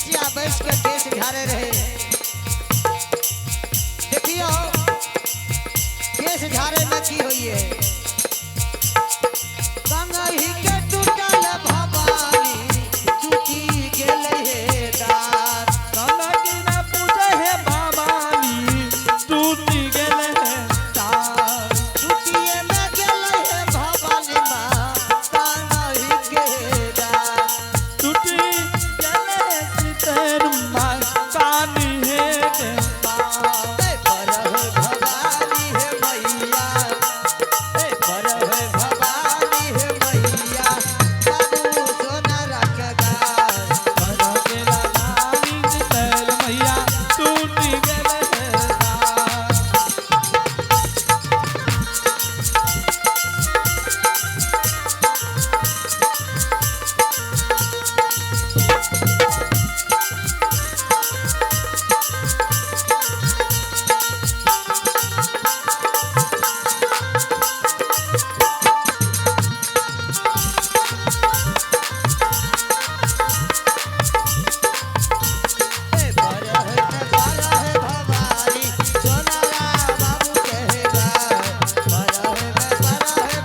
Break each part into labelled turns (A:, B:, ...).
A: केसिया बैठ के केस झाड़े रहे। देखियो केस झाड़े में की हुई है। कंगही के टूटल भवानी टूटी गेले हे दार।
B: कंगही न पूजे है भवानी टूटी गेले है तार।
A: टूटिए में गेले हे भवानी माँ कंगही के दार।
B: टूटी गेले सीतेर माँ कानी है के माँ।
A: परह भवानी है मैया, परह भवानी है मैया, बाबू सोना रखदार।
B: परह गेला नानी सीतेर मैया टूटी गेले है तार।
A: परह भवानी सोना बाबू कहेगा। परह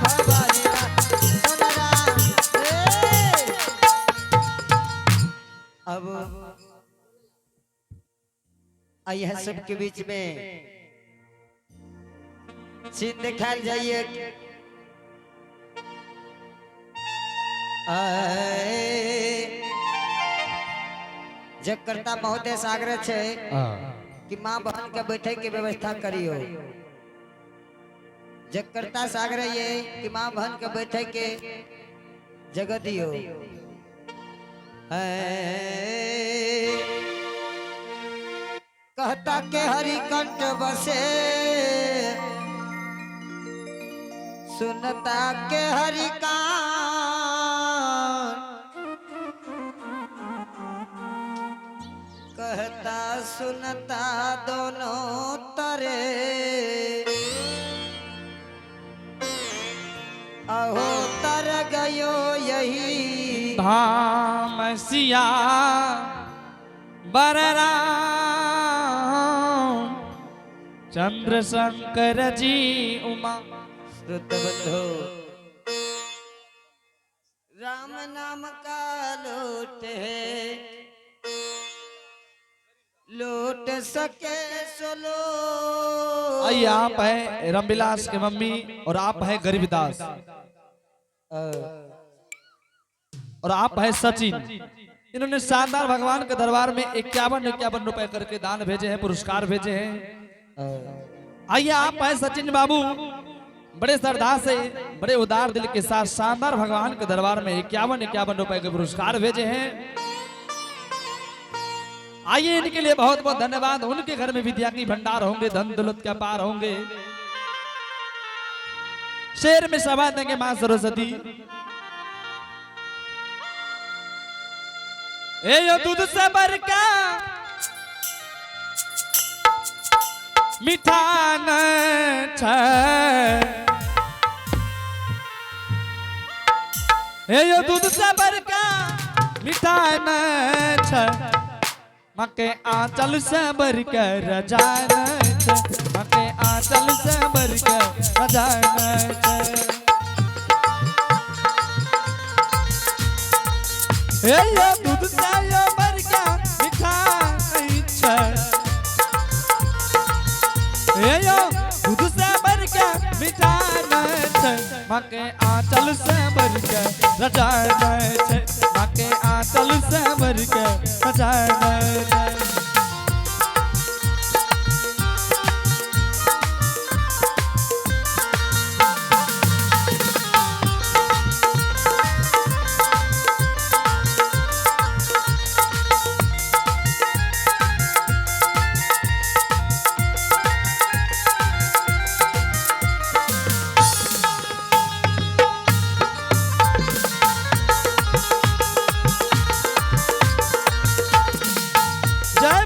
A: भवानी सोना अब आइए हैं सबके बीच में सीन दिखाल जाइए। जगकर्ता महोदय से आग्रह छे कि माँ बहन के बैठे के व्यवस्था करियो। जगकर्ता से आग्रह ये कि माँ बहन के बैठे के जगह दियो। कहता के हरिकंठ बसे सुनता के हरिकान। कहता सुनता दोनों तरे अहो तर गयो यही
B: धाम सिया बरराम चंद्र शंकर जी उमा।
A: श्रुतबद्धो राम नाम का लूट है लूट सके सोलो।
B: आइए आप है रामविलास के मम्मी और आप है गरीबदास और आप है सचिन। इन्होंने शानदार भगवान के दरबार में 51 रुपए करके दान भेजे हैं, पुरस्कार भेजे हैं। आइए आप है सचिन बाबू बड़े श्रद्धा से बड़े उदार दिल के साथ शानदार भगवान के दरबार में 51 रुपए के पुरस्कार भेजे हैं। आइए इनके लिए बहुत बहुत धन्यवाद। उनके घर में विद्या की भंडार होंगे, धन दौलत के पार होंगे। शेर में सभा देंगे मां सरस्वती। ए यो दूध से भर का मीठा न छ। ए यो दूध से भर का मीठा न छ। मके आंचल से भर के रजान छ। मके आंचल से भर के रजान छ। ए यो दूध से यो भर के मीठा नहीं छ। ए यो दूध से भर के मीठा नहीं छ। मके आंचल से भर के रजान छ। मके आंचल से भर के रजान छ। जय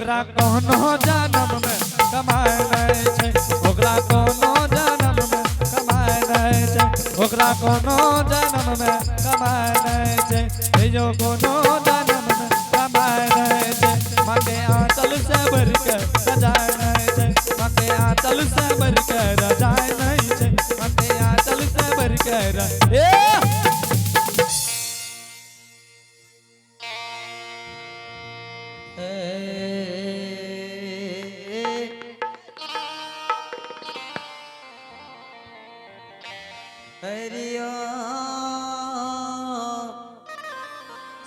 B: ओकरा कोनो जन्म में कमाए नहीं छै ओकरा कोनो जन्म में कमाए नहीं छै ओकरा कोनो जन्म में कमाए नहीं छै हे जो कोनो जन्म में कमाए नहीं छै मके आंचल से भर के सजाए नहीं छै मके आंचल से भर के रजाए नहीं छै मके आंचल से भर के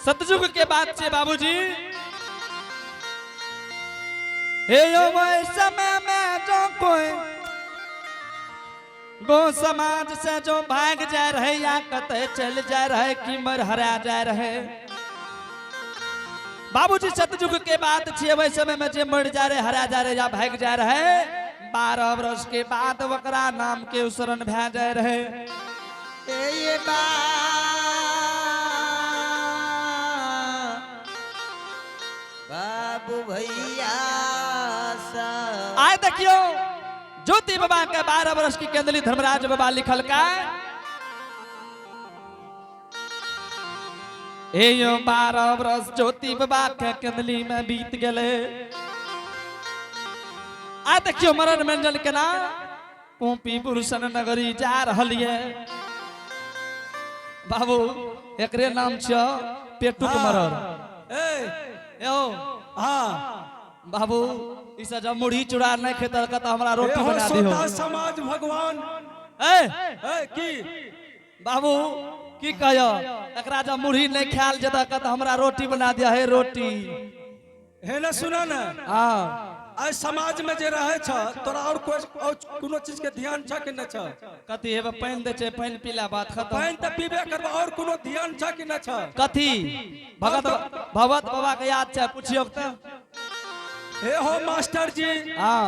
B: सतयुग के बाद से बाबूजी हे यो वही समय में जो कोई गो समाज से जो भाग जा रहे या कतई चल जा रहे कि मर हरा जा रहे बाबूजी सतयुग के बाद छे वही समय में जे मर जा रहे हरा जा रहे या भाग जा रहे 12 वर्ष के बाद वकरा नाम के उसरण भै जा रहे
A: ये बाबू भैया
B: आए देखियो ज्योति बाबा के 12 वर्ष की केंदली धर्मराज बाबा लिखल का ए यो 12 वर्ष ज्योति बाबा के केंदली में बीत गए आ देखियो मरण मंजन के ना पोपी पुरुषन नगरी जा रहलिए बाबू एकरे नाम छ पेटुक मरण ए ओ
C: हाँ
B: बाबू इस जब मुढ़ी चूड़ा नहीं खेता का तो हमरा रोटी बना दियो
C: समाज भगवान की
B: बाबू की कहियो एकरा जब मुढ़ी नहीं खायल जता का तो हमरा रोटी बना दिया है रोटी
C: है ना सुना ना
B: हां
C: आज समाज में जे रहे छ तोरा और कोई कोनो चीज के ध्यान छ कि न छ
B: कथी हेबे पानी दे छै पानी पीला बात खत्म
C: पानी त पीबे करबा और कोनो ध्यान छ कि न छ
B: कथी भगत बाबा के याद छै पूछियो त
C: हे हो मास्टर जी
B: हां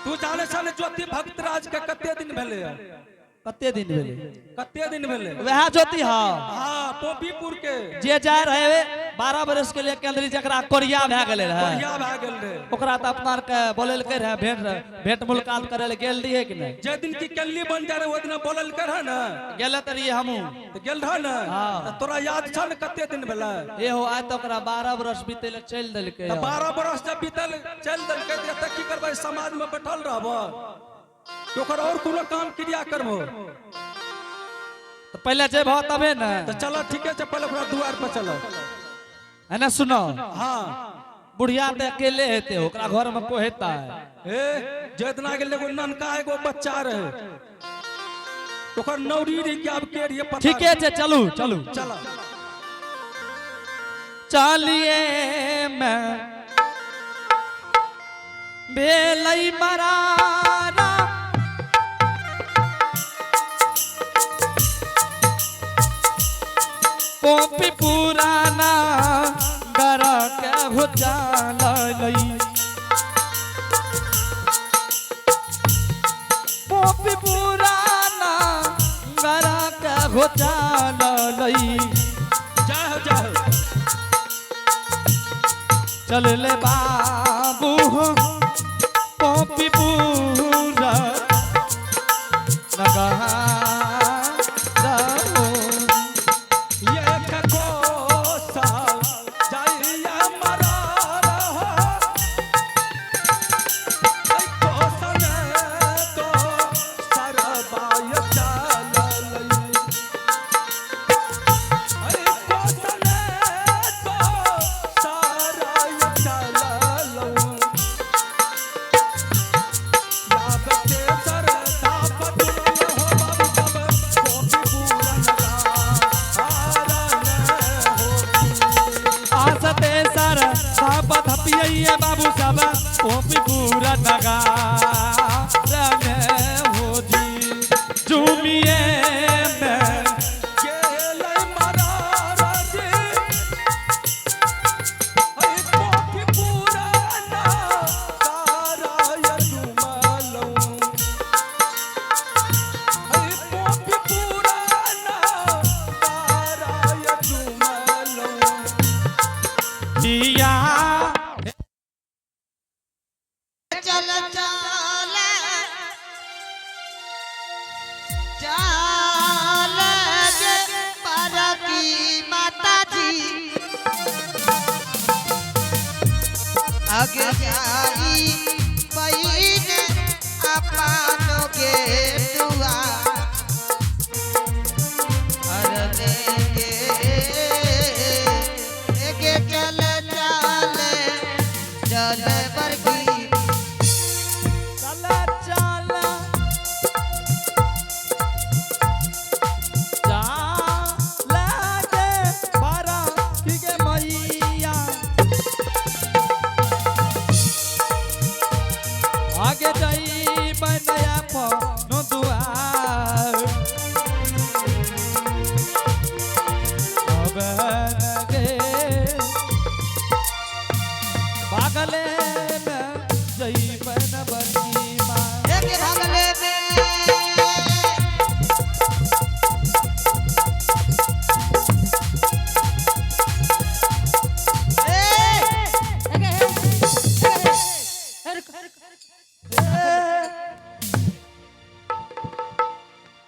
C: तू जाने साले ज्योति भक्त राज के कते दिन भेले
B: कते दिन भेले
C: कते दिन भेले
B: वह ज्योति हां
C: हां पोपीपुर के
B: जे जा रहे 12 वर्ष के लिए केंद्री जकरा कोरिया भै गेले रहे
C: कोरिया भै गेल रे
B: ओकरा त अपना के बोलल के रहे भेंट मुलाकात करे ले गेल दिए कि नहीं
C: जे दिन की कल्ली बन जा रहे ओ दिन बोलल कर है ना
B: गेले त रही हमू
C: तो गेल रह ना
B: हां
C: तोरा याद छ न कते दिन भेले
B: ए हो आज त ओकरा 12 वर्ष बीतेले चल देलके
C: 12 वर्ष जब बीतल चल देलके त की करबै समाज में बैठल रहबो ओकर और कोनो काम क्रिया करबो
B: तो पहले जे भाव तबे न
C: तो चलो ठीक है पहले ओकरा द्वार पर चलो
B: है ना सुनो
C: हां
B: बुढ़िया ते अकेले हेते ओकरा घर में कोहेता है
C: ए जितना गेल एगो ननका एगो बच्चा रहे ओकर नौरी रे के अब के रे पता
B: ठीक है चलू चलू
C: चलो
B: चलिए मैं बेलई मरारा पोपी पुराना गरा के भुजाल लई पोपी पुराना गरा के भुजाल लई
C: जा
B: चल ले बाबू पोपी पूरा नगा बाबू सब पोपी पूरा नगा हो जी झूमिए में
A: आगे जाई बहिन अपनों के दुआ अरने के चल चल बरकी
B: चला चला चला के बारा ठीक है मैया आगे जाई बनया पनो दुआर अब गे पागले में जई बन बनी माँ
A: एक भागले में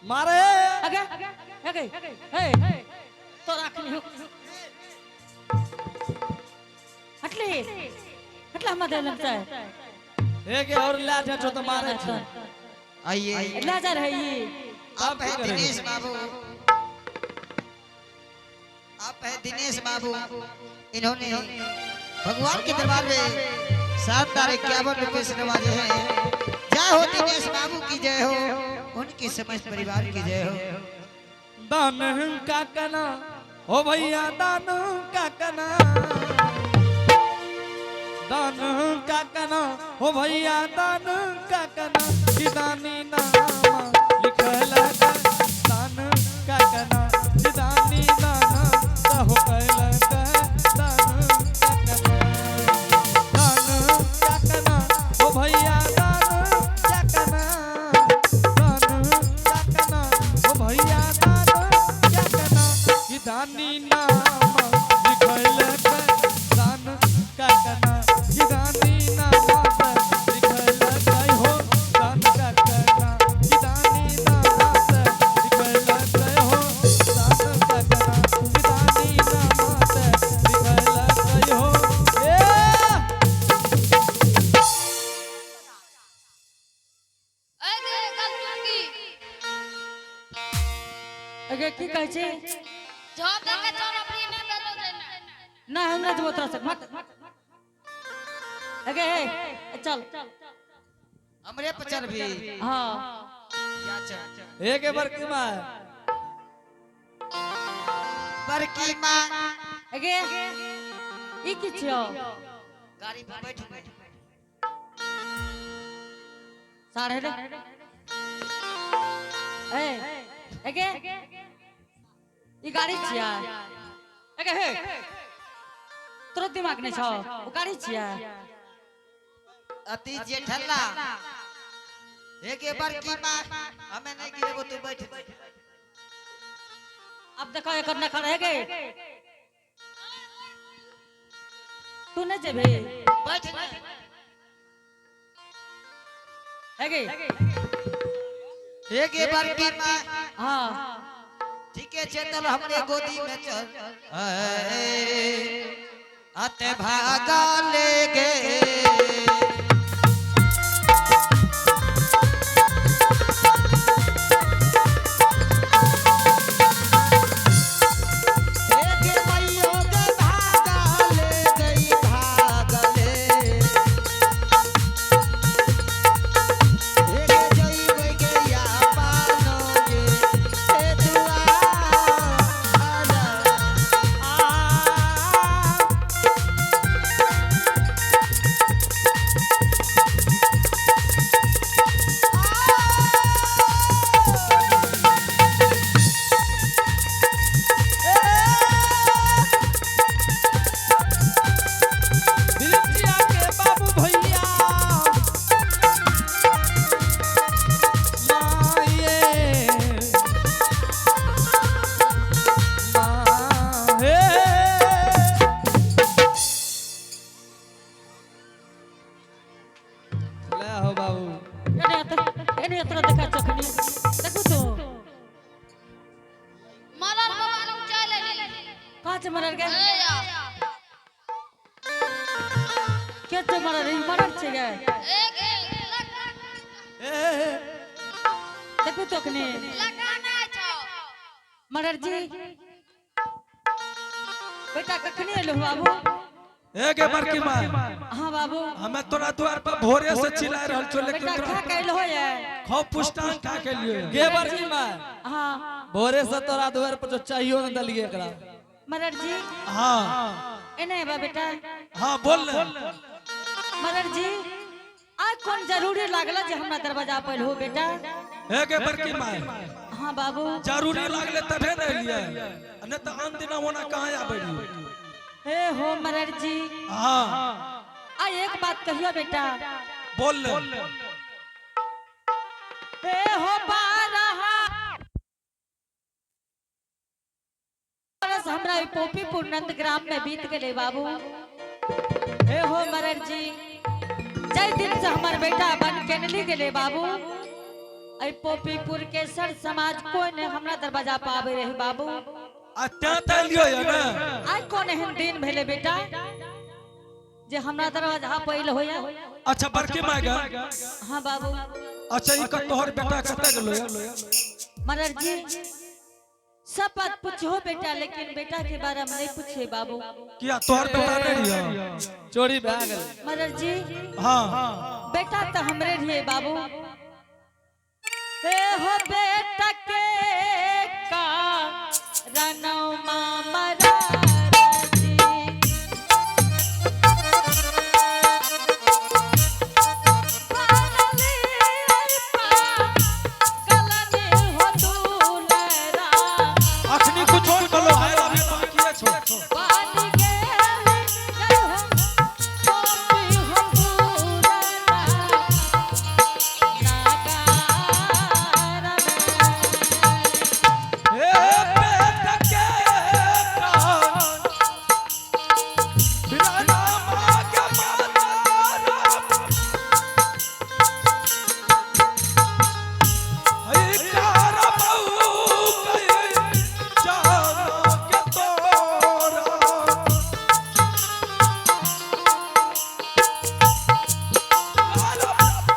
B: मारे
D: तो રાખની એટલે અમારે લમચાય
B: एक और ला जो तो मारे छे
A: आइए
D: એટલા જ રહી
A: आप है दिनेश बाबू आप है दिनेश बाबू इन्होंने भगवान के दरबार में 751 रुपए से नवाजे हैं जय हो दिनेश बाबू की जय हो उनके समस्त परिवार की जय हो
B: दान का कना ओ भैया दान का कना दान का कना ओ भैया दान का कना कि दानी नाम लिखल का दान का कना कि दानी नाम हो कैल का दान का कना दान का कना ओ भैया दान का कना दान का कना ओ भैया दान का कना कि दानी नाम लिखल का दान का कना कि दानी नाम लिखल का हो दान का कना कि दानी नाम लिखल का हो दान का कना कि दानी नाम लिखल का हो
D: अगे की कहै छी
E: जॉब देके चल अपनी में बेलो देना
D: ना हमरा तो बता सक मत अगे चल
A: हमरे पचर भी
D: हां
A: क्या चल
B: एक बार की मां
A: बरकी मां
D: अगे ई की छियो
A: गाड़ी पर बैठ
D: साढ़े रे अगे ई गाड़ी छिया अगे हे तोरो दिमाग नै छौ ओ गाड़ी छिया
A: अति जेठल्ला एक बरकी मां हमें नहीं गिरेगो तू बैठ
D: अब देखो एकर न खड़े गे तू न जेबे
A: बैठ
D: हेगे
A: एक बरकी मां
D: हां
A: ठीक है चल हमरे गोदी में चल आते भागा ले गे
D: मरल गए क्या तो मरर छे गे
E: एक लगा
D: देखो तो कने
E: लगाना छो
D: मरर जी बेटा कखनी एलो बाबू
C: एक बड़की माँ
D: हाँ बाबू
C: हमें तोरा द्वार पर भोरे से चिल्ला रहल छो लेकिन
D: बेटा
C: तोरा
D: क्या कहलो हो ये
C: खौ पुष्टान का के लिए
B: गे बड़की माँ
D: हाँ
B: भोरे से तोरा द्वार पर जो चाहिए न दलिए एकरा
D: मरर जी
C: हाँ
D: एने बा बेटा
C: हाँ बोल ले
D: मरर जी आज कौन जरूरी लागला जे हमरा दरवाजा पर हो बेटा
C: एक बड़की माँ
D: हाँ बाबू
C: जरूरी लागले तबे न लिए न त आन दिन होना कहां आबे
D: हे हो मरर जी
C: हां
D: आ एक बात कहियो बेटा
C: बोल ले
D: हे हो बारहा बरस हमरा ई पोपीपुर नंदग्राम में बीत गेले बाबू हे हो मरर जी जय दिन से हमर बेटा बन के निकल गेले बाबू आई पोपीपुर के सर समाज कोई ने हमरा दरवाजा पर आवे रहे बाबू
C: अत्या तलियो या ना
D: आज कौन एहन दिन भेले बेटा जे हमरा दरवाजा पर होया
C: अच्छा बड़की माँ गा
D: हाँ बाबू
C: अच्छा ई का तोहर बेटा कते गेलो या
D: मरर जी सब बात पूछो बेटा लेकिन बेटा के बारे में नहीं पूछे बाबू
C: किया तोहर बेटा नहीं रिया
B: चोरी भए गेल
D: मरर जी
C: हां
D: बेटा तो हमरे रहिए बाबू हे हो बेटा के का रनौमा मरर जी पालली पा गलनी हो दूलरा
C: अखनी कुछ और बोलो है अभी बाकी है छो
D: पानी गेली जय हो पोपी हो दूलरा नागारा
C: ए बेटा के का बिना नाम के माता हई कार बहु कहे जाना के तोरा कार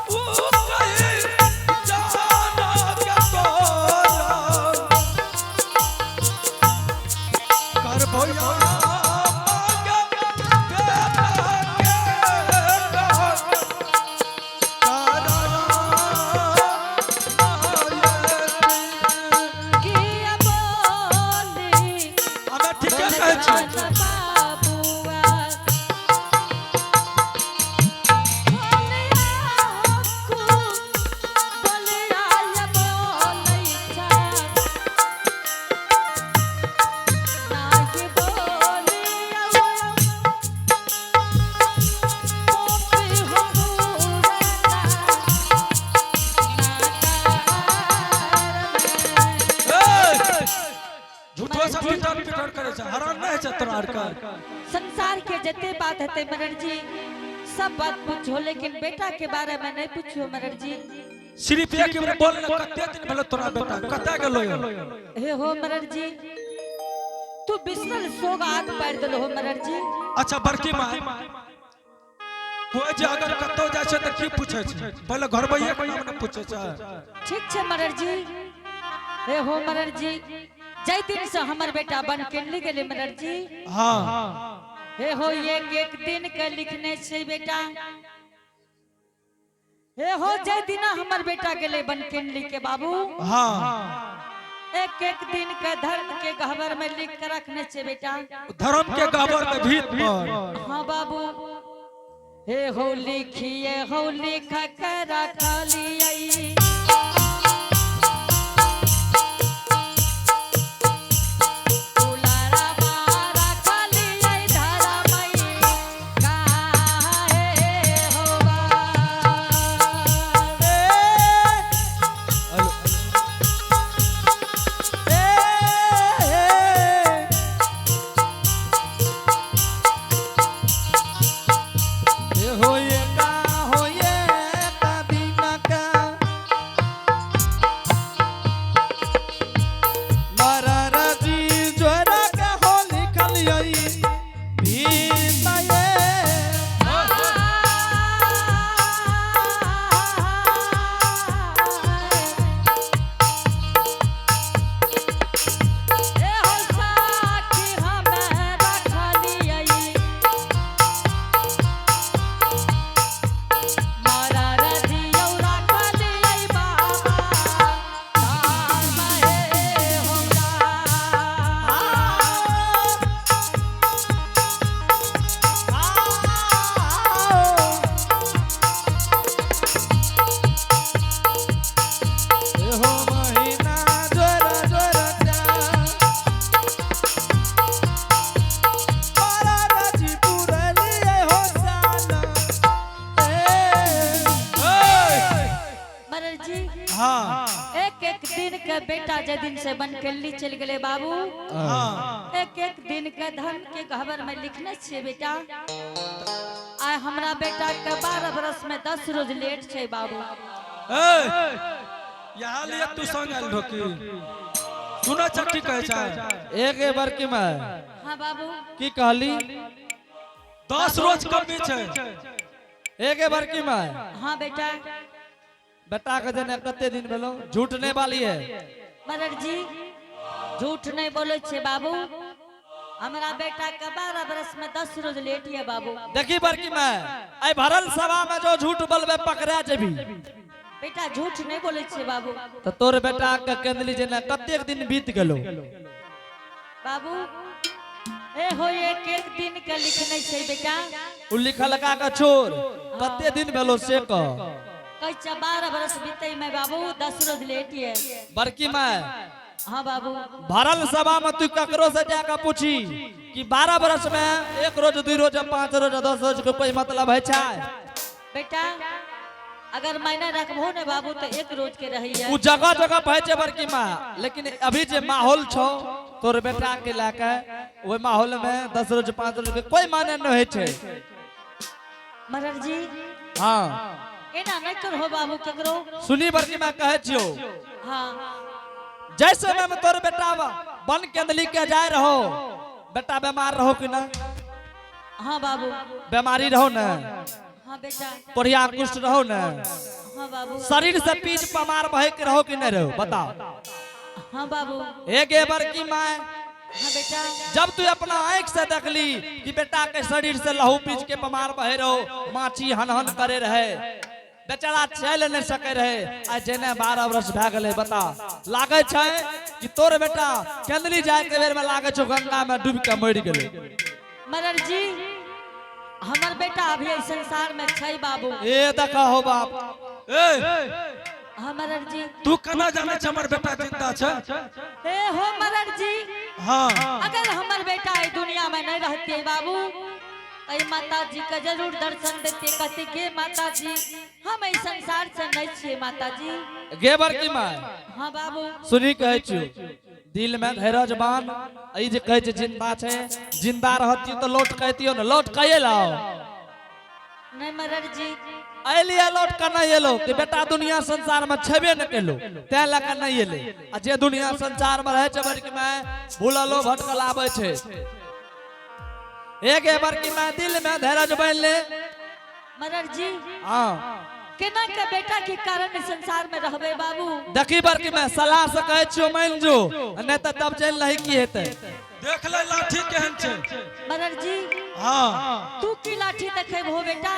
C: बहु कहे जाना के तोरा कर भैया मांगे बेटा
D: किया बोली
C: हमें ठीक है कहे छी
D: बाबुआ बोलिया हक्कू बोलिया या बोलई छा नाकी बोलिया पोपी हो
C: झूठो सब पिटर पिटर करे छ हरान नहीं छ तोरा आर का
D: संसार के जते बात हते मरर जी सब बात पूछो लेकिन बेटा के बारे में नहीं पूछो मरर जी
C: सिर्फ एक बार बोल न कते दिन भेल तोरा बेटा कते गेलो
D: हे हो मरर जी तू बिसरल सोगात पैर दलो हो मरर जी
C: अच्छा बड़की माँ कोई जे अगर कतो जाय छै त की पूछे छै पहले घर भैया के नाम न पूछे छै
D: ठीक छे मरर जी हे हो मरर जी जय दिन से हमर बेटा बन के निकल गेले मरर जी
C: हां
D: हे हो एक दिन के लिखने छे बेटा हे हो जय दिन हमर बेटा गेले बन के लिख के बाबू
C: हां
D: एक दिन के धर्म के गहवर में लिख के रखने छे बेटा
C: धर्म के गाबर में भीत पर
D: हाँ बाबू हे हो लिखिए हो लिख के रखलिए दुलारा मारा खलिए धरमई काहे होवा
B: होए का बिना का
C: हाँ
D: एक एक दिन के बेटा जे दिन से बनकेली चल गए बाबू,
C: हाँ
D: एक एक दिन के धन के खबर में लिखने छे बेटा। आय हमरा बेटा के 12 बरस में 10 रोज लेट छे बाबू।
C: यहाँ लिए तू संग आयल ढोकी सुना चट्टी कहे चाहे
B: एक बार की मैं
D: हाँ बाबू
B: की कहली
C: 10 रोज कम बीच है
B: एक बार की मैं
D: हाँ बेटा।
B: बेटा के जने कते दिन भेलो झूठ नहीं वाली है
D: मरर जी झूठ नहीं बोले छे बाबू। हमारा बेटा का 12 बरस में 10 रोज लेट है बाबू।
B: देखी बड़की मैं आई भरल सभा में जो झूठ बोलबे पकड़ा जेबी।
D: बेटा झूठ नहीं बोले छे बाबू।
B: तो तोर बेटा के केंदली जने कते दिन बीत गेलो
D: बाबू ए हो एक एक दिन के लिखने छे बेटा।
B: उ लिखल का छोर कते दिन भेलो से कह।
D: कैसा 12 बरस बीते में बाबू 10 रोज लेट है।
B: बड़की मैं
D: हाँ बाबू
B: भरल सभा में तू ककरो से जाकर पूछी कि 12 बरस में 1 रोज 2 रोज 5 रोज 10 रोज के कोई मतलब है छाय।
D: बेटा अगर मैंने रखबो ने बाबू तो 1 रोज के रही है।
B: उ जगह जगह पहुंचे बड़की माँ लेकिन अभी जे माहौल छो तोर बेटा के लाके वो माहौल में 10 रोज 5 रोज के कोई माने न होय छे।
D: मरर जी
B: हां
D: एना नहीं करहो बाबू ककरो।
B: सुनी बड़की माँ कहे छियो
D: हाँ
B: जैसे में तोर बेटा बन केंदली के जाय रहो बेटा बीमार रहो कि ना।
D: हाँ बाबू
B: बीमारी रहो ना
D: हाँ बेटा
B: कोढ़िया कुष्ठ रहो ना
D: हाँ बाबू
B: शरीर से पीछ पमार बहे के रहो कि नहीं रहो बताओ।
D: हाँ बाबू
B: एक बड़की माँ
D: हाँ बेटा
B: जब तू अपना आंख से देखली कि बेटा के शरीर से लहू पीछ के पमार बहे रहो माछी हनहन करे रहे बेचारा चल नहीं सके रहे आ जेने 12 वर्ष भए गेले बता लागे छै कि तोर बेटा केंदली जाए के बेर में लागे छो गंगा में डूब के मर गेले।
D: मरर जी हमर बेटा अभी इस संसार में छै बाबू।
B: ए देखा हो बाप
C: ए
D: हाँ मरर जी
C: तू कना जाने छ हमर बेटा जिंदा छ।
D: ए हो मरर जी
C: हाँ
D: अगर हमर बेटा इस दुनिया में नहीं रहते बाबू तो माता जी का जरूर दर्शन देते कहते के माता जी हम इस संसार से नहीं छे माता जी।
B: गे बड़की माँ
D: हाँ बाबू
B: सुनी कहे छु दिल में धैर्य बान ई जे कहे छै जिंदा छै जिंदा रहती तो लौट कहतियो न लौट कहे लाओ
D: नहीं मरर जी
B: अलिया लौट कर नहीं एलो कि बेटा दुनिया संसार में छबे न केलो ते लका नहीं एले आ जे दुनिया संसार में रहे छै बड़की माँ भूललो भटकल आवे छै। एक बड़की माँ दिल में धैर्य बन ले
D: मरर जी
B: हां
D: केना के बेटा के कारण इस संसार में रहबे बाबू।
B: देखी बड़की माँ सलाह से कहे छियो मान जो नहीं तो तब चल नहीं की हेते।
C: देख ले लाठी केहन छै।
D: मरर जी
C: हाँ
D: तू की लाठी देखे भो बेटा।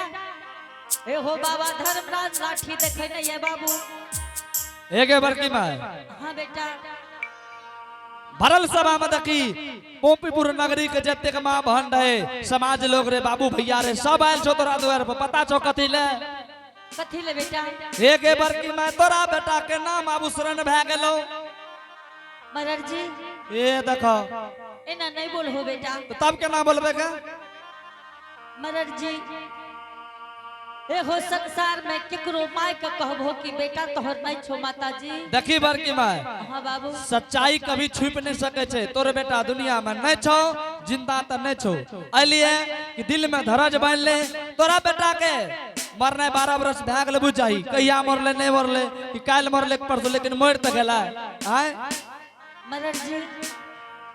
D: ए हो बाबा धर्मराज लाठी देखे नहीं है बाबू।
B: एक बड़की माँ
D: हाँ बेटा
B: भरल सभा में देखी पोपीपुर नगरी के जतेक माँ बहन रहे समाज लोग रे बाबू भैया रे सब आयल छो तोरा द्वार पर पता छो कथी ले
D: कथी ले बेटा।
B: एक बड़की माँ तोरा बेटा के नाम आभूषण भए गेलो।
D: मरर जी
B: ए देखो
D: एना नहीं बोल हो बेटा।
B: तो तब केना बोलबे का
D: मरर जी ए हो संसार में केकरो माय के कहबो कि बेटा तोहर नहीं छो माता जी।
B: देखी बड़की माँ
D: हाँ बाबू
B: सच्चाई कभी छुप नहीं सके छे तोर बेटा दुनिया में नहीं छो जिंदा तो नहीं छो अलिए कि दिल में धरज बांध ले तोरा बेटा के मरने 12 वर्ष भए गेल बुझाई कहिया मरले नहीं मरले कि काल मरले परसों लेकिन मर तो गेला आय।
D: मरर जी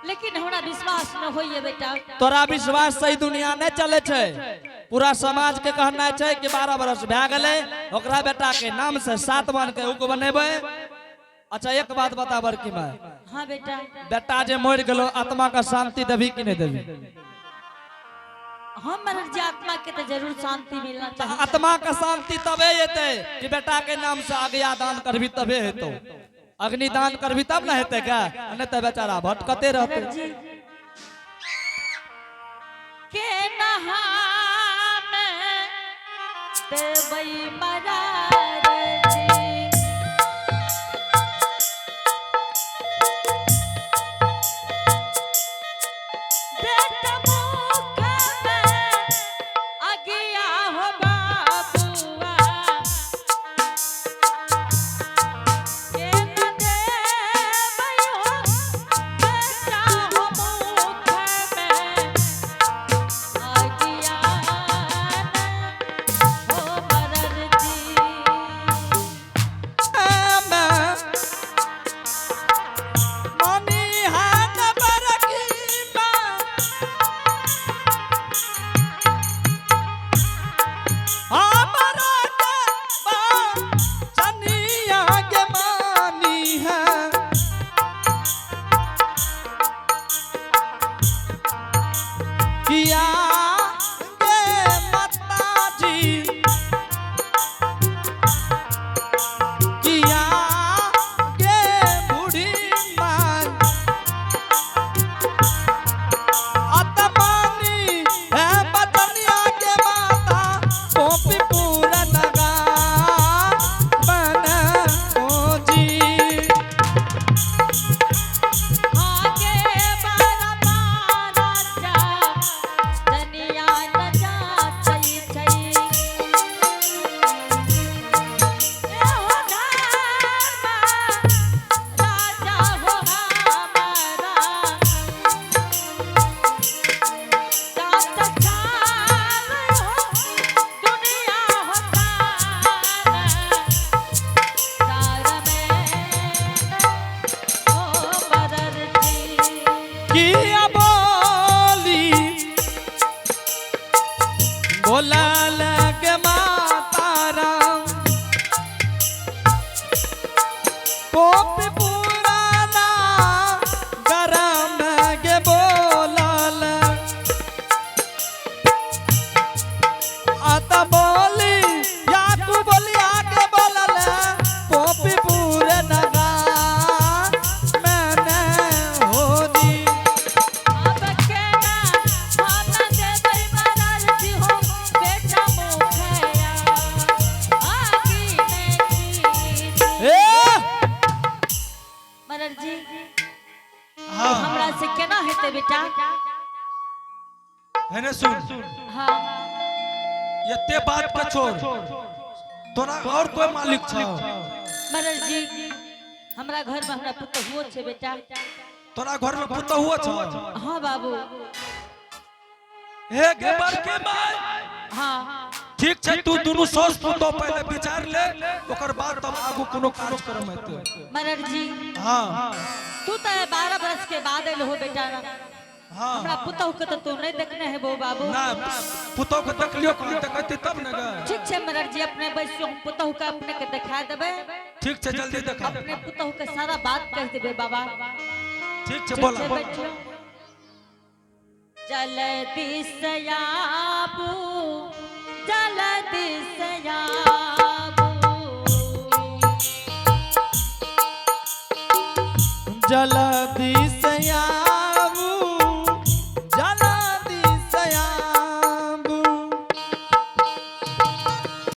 D: लेकिन हमरा विश्वास न होइए बेटा।
B: तोरा विश्वास सही दुनिया नहीं चले छे पूरा समाज के कहना है कि 12 वर्ष भए गेले ओकरा बेटा के नाम से 7 मान के उक बनेबे। अच्छा एक बात बता बड़की माँ
D: हाँ बेटा
B: बेटा जे मर गेलो आत्मा का शांति देवी कि नहीं देवी।
D: हम मरर जी आत्मा के तो जरूर शांति मिलना चाहिए।
B: आत्मा का शांति तबे हेते कि बेटा के नाम से आज्ञा दान करबी तबे हेतो अग्निदान करबी तब ना हेते का नहीं तो बेचारा भटकते रहते।
D: मरर जी के नहान देवई मरार जी देख मुख में अगिया हो बाबुआ
B: हमारा चनिया के मानी है किया गे माता जी किया गे बूढ़ी माँ अतमानी है बदनिया के माता पोपी पूरा नगा बन ओ जी
D: आगे बारा बारा जा दुनिया न जा सही सही ए हो धर्मा राजा हो हमारा जात चाल हो दुनिया हो तारा में ओ मदर जी
B: किया बोली बोला लगे मातारा पोपी पुराना गरम गे बोलाल आता बोली याकू बोली आके बोलल पोपी पूरे नगा मैंने हो दी
D: अब केना खाना दे दई मरल जी हो बेटा मुखया आगी में की
B: ए
D: मरल जी
C: हाँ
D: हमरा से केना हेते बेटा
C: है ना सुन
D: हां
C: ये बात का छोड़ तोरा और कोई मालिक छ
D: मरल जी हमरा घर में हमरा पुत्र हुओ छे बेटा
C: तोरा घर में पुत हुआ छ
D: हां बाबू
C: हे गे बर के माय
D: हां
C: ठीक छै तू दुनु सोच पुतो पहले विचार ले ओकर बाद तब आगू कोनो काज करम हेते
D: मरल जी
C: हां
D: तू तो 12 बरस के बाद आइल हो बेटा
C: हां
D: हमरा पुतहु के तो तू नहीं देखने है बो बाबू
C: ना पुतो के देखलियो कहां देखते तब न गे
D: ठीक छे मरल जी अपने बैसियो पुतहु के अपने के दिखा देबे
C: ठीक छै जल्दी देखा
D: अपने पुतहु के सारा बात कह देबे बाबा
C: ठीक छै
D: ठीक
C: बोला
D: छे बैठियो जल्दी से आबू जल्दी